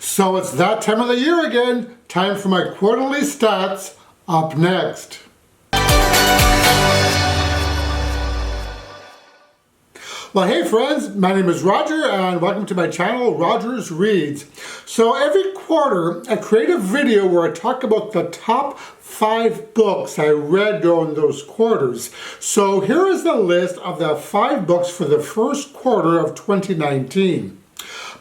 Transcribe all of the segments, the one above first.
So it's that time of the year again. Time for my quarterly stats. Up next. Well, hey friends, my name is Roger and welcome to my channel, Rogers Reads. So every quarter I create a video where I talk about the top 5 books I read during those quarters. So here is the list of the 5 books for the first quarter of 2019.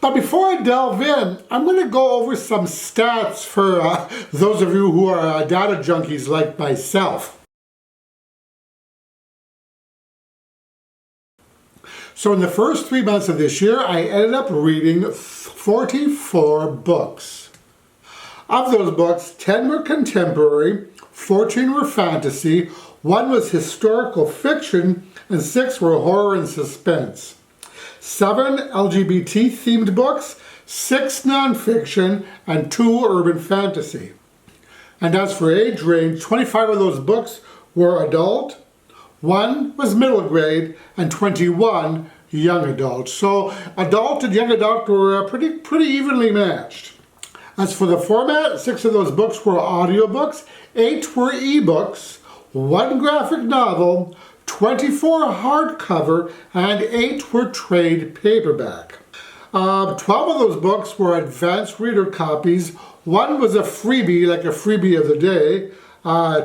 But before I delve in, I'm going to go over some stats for those of you who are data junkies like myself. So in the first 3 months of this year, I ended up reading 44 books. Of those books, 10 were contemporary, 14 were fantasy, 1 was historical fiction, and 6 were horror and suspense. 7 LGBT-themed books, 6 nonfiction, and 2 urban fantasy. And as for age range, 25 of those books were adult, 1 was middle grade, and 21 young adult. So adult and young adult were pretty evenly matched. As for the format, 6 of those books were audiobooks, 8 were ebooks, 1 graphic novel, 24 hardcover, and 8 were trade paperback. 12 of those books were advanced reader copies, 1 was a freebie, like a freebie of the day,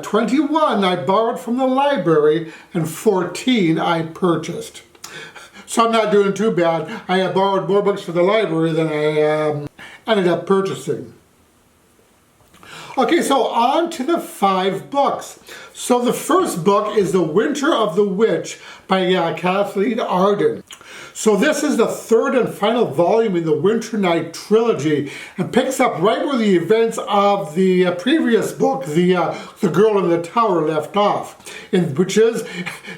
21 I borrowed from the library, and 14 I purchased. So I'm not doing too bad. I borrowed more books from the library than I ended up purchasing. Okay, so on to the 5 books. So the first book is The Winter of the Witch by Kathleen Arden. So this is the 3rd and final volume in the Winter Night trilogy and picks up right where the events of the previous book, The Girl in the Tower, left off, which is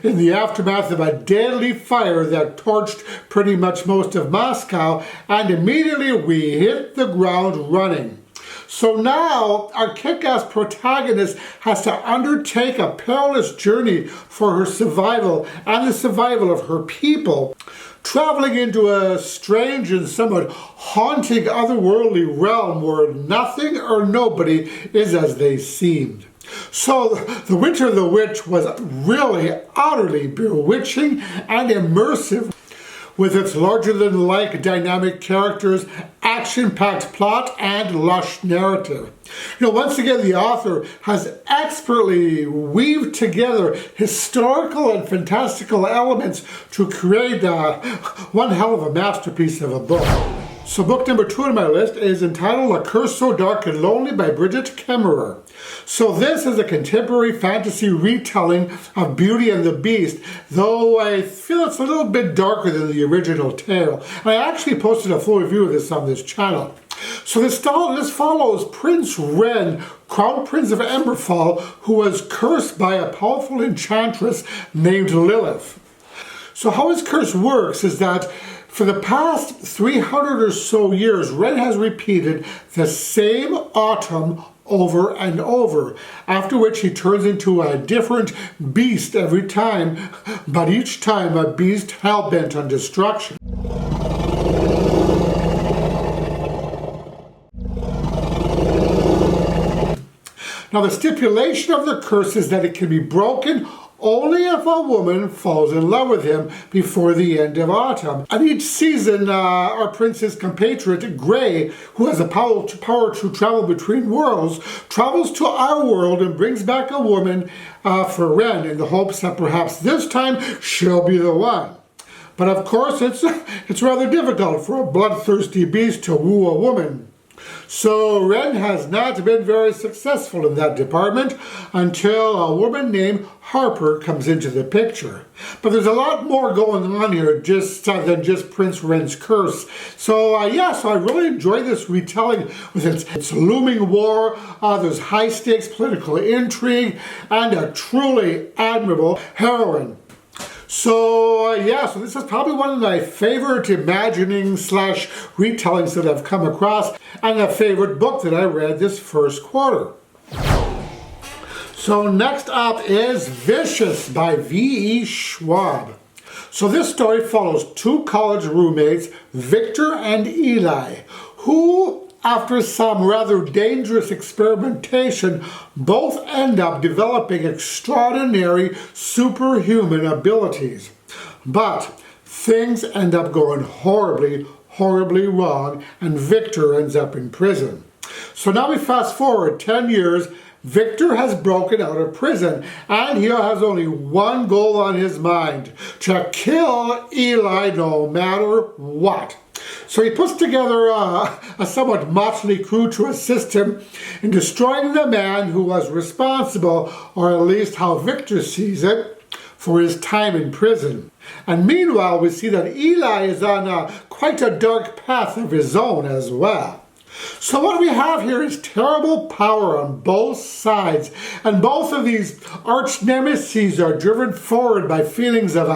in the aftermath of a deadly fire that torched pretty much most of Moscow, and immediately we hit the ground running. So now our kick-ass protagonist has to undertake a perilous journey for her survival and the survival of her people, traveling into a strange and somewhat haunting otherworldly realm where nothing or nobody is as they seemed. So The Winter of the Witch was really utterly bewitching and immersive, with its larger-than-life dynamic characters, action-packed plot, and lush narrative. Once again, the author has expertly weaved together historical and fantastical elements to create one hell of a masterpiece of a book. So book number 2 on my list is entitled A Curse So Dark and Lonely by Bridget Kemmerer. So this is a contemporary fantasy retelling of Beauty and the Beast, though I feel it's a little bit darker than the original tale. And I actually posted a full review of this on this channel. So this follows Prince Ren, Crown Prince of Emberfall, who was cursed by a powerful enchantress named Lilith. So how his curse works is that for the past 300 or so years, Ren has repeated the same autumn over and over, after which he turns into a different beast every time, but each time a beast hell-bent on destruction. Now the stipulation of the curse is that it can be broken only if a woman falls in love with him before the end of autumn. And each season, our prince's compatriot, Gray, who has the power to travel between worlds, travels to our world and brings back a woman for Ren in the hopes that perhaps this time she'll be the one. But of course, it's rather difficult for a bloodthirsty beast to woo a woman. So Ren has not been very successful in that department until a woman named Harper comes into the picture. But there's a lot more going on here than just Prince Ren's curse. So so I really enjoy this retelling with its looming war. There's high stakes political intrigue and a truly admirable heroine. So this is probably one of my favorite imagining/retellings that I've come across, and a favorite book that I read this first quarter. So next up is Vicious by V.E. Schwab. So this story follows 2 college roommates, Victor and Eli, who after some rather dangerous experimentation, both end up developing extraordinary superhuman abilities. But things end up going horribly, horribly wrong, and Victor ends up in prison. So now we fast forward 10 years. Victor has broken out of prison, and he has only one goal on his mind: to kill Eli no matter what. So he puts together a somewhat motley crew to assist him in destroying the man who was responsible, or at least how Victor sees it, for his time in prison. And meanwhile, we see that Eli is on quite a dark path of his own as well. So what we have here is terrible power on both sides, and both of these arch nemeses are driven forward by feelings of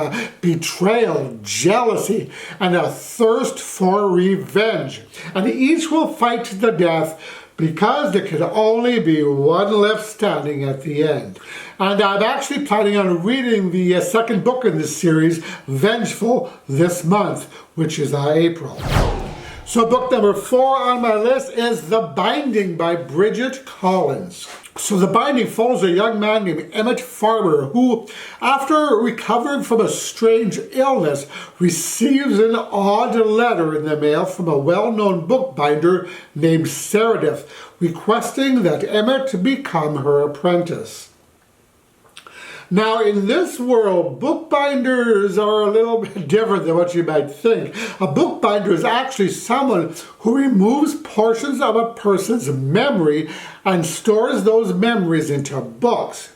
betrayal, jealousy, and a thirst for revenge. And each will fight to the death, because there can only be one left standing at the end. And I'm actually planning on reading the second book in this series, Vengeful, this month, which is April. So book number 4 on my list is The Binding by Bridget Collins. So The Binding follows a young man named Emmett Farmer who, after recovering from a strange illness, receives an odd letter in the mail from a well-known bookbinder named Meredith, requesting that Emmett become her apprentice. Now, in this world, bookbinders are a little bit different than what you might think. A bookbinder is actually someone who removes portions of a person's memory and stores those memories into books.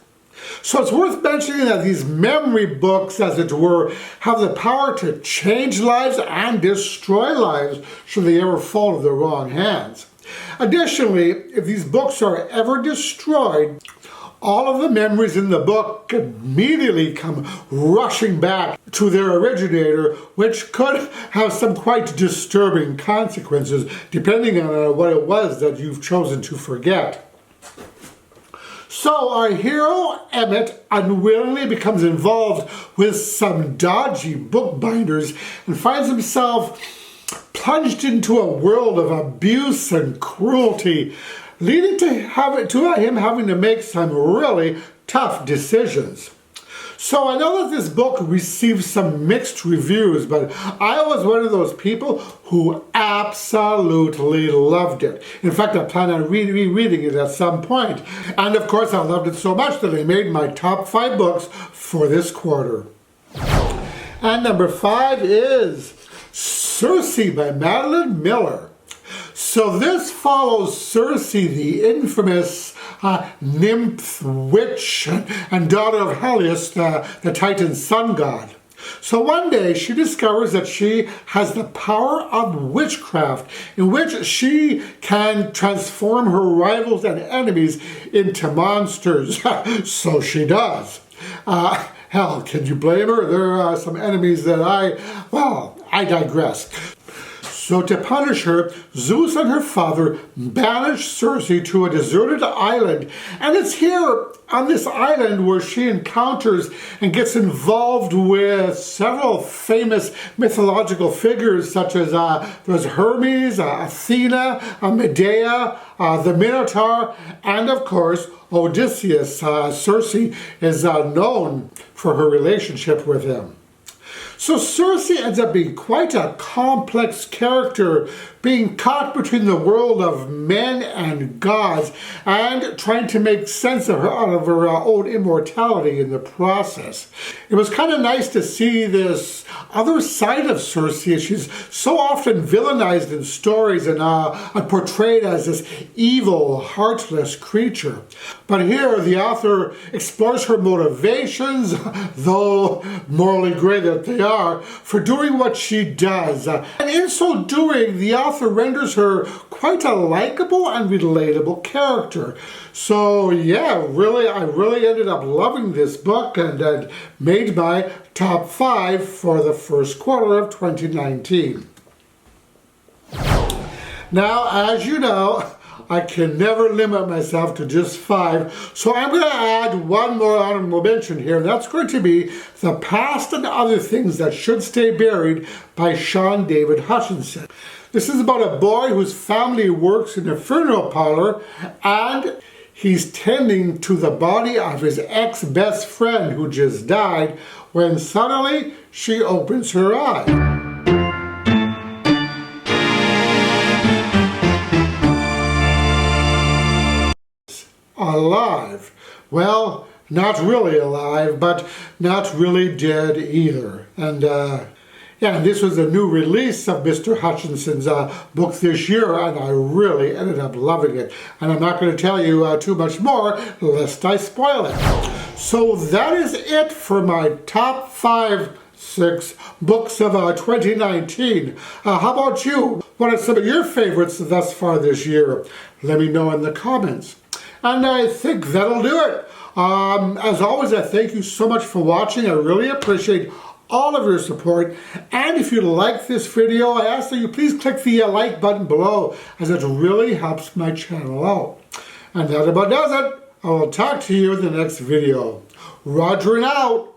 So it's worth mentioning that these memory books, as it were, have the power to change lives and destroy lives should they ever fall into the wrong hands. Additionally, if these books are ever destroyed, all of the memories in the book immediately come rushing back to their originator, which could have some quite disturbing consequences, depending on what it was that you've chosen to forget. So our hero, Emmett, unwillingly becomes involved with some dodgy bookbinders and finds himself plunged into a world of abuse and cruelty, leading to him having to make some really tough decisions. So I know that this book received some mixed reviews, but I was one of those people who absolutely loved it. In fact, I plan on rereading it at some point. And of course, I loved it so much that I made my top 5 books for this quarter. And number 5 is Sushi by Madeline Miller. So this follows Circe, the infamous nymph, witch, and daughter of Helios, the Titan sun god. So one day she discovers that she has the power of witchcraft, in which she can transform her rivals and enemies into monsters. So she does. Hell, can you blame her? There are some enemies that I digress. So to punish her, Zeus and her father banish Circe to a deserted island. And it's here on this island where she encounters and gets involved with several famous mythological figures, such as there's Hermes, Athena, Medea, the Minotaur, and of course Odysseus. Circe is known for her relationship with him. So Circe ends up being quite a complex character, being caught between the world of men and gods and trying to make sense of her out of her own immortality in the process. It was kind of nice to see this other side of Circe. She's so often villainized in stories and portrayed as this evil, heartless creature. But here the author explores her motivations, though morally gray that they are, for doing what she does. And in so doing, the author renders her quite a likable and relatable character. So yeah, I really ended up loving this book and made my top 5 for the first quarter of 2019. Now, as you know, I can never limit myself to just 5, so I'm going to add one more honorable mention here, and that's going to be The Past and Other Things That Should Stay Buried by Sean David Hutchinson. This is about a boy whose family works in a funeral parlor and he's tending to the body of his ex-best friend who just died when suddenly she opens her eye. Alive. Well, not really alive, but not really dead either. And yeah, this was a new release of Mr. Hutchinson's book this year, and I really ended up loving it. And I'm not going to tell you too much more, lest I spoil it. So that is it for my top 6 books of 2019. How about you? What are some of your favorites thus far this year? Let me know in the comments. And I think that'll do it. As always, I thank you so much for watching. I really appreciate all of your support. And if you like this video, I ask that you please click the like button below, as it really helps my channel out. And that about does it. I will talk to you in the next video. Roger and out.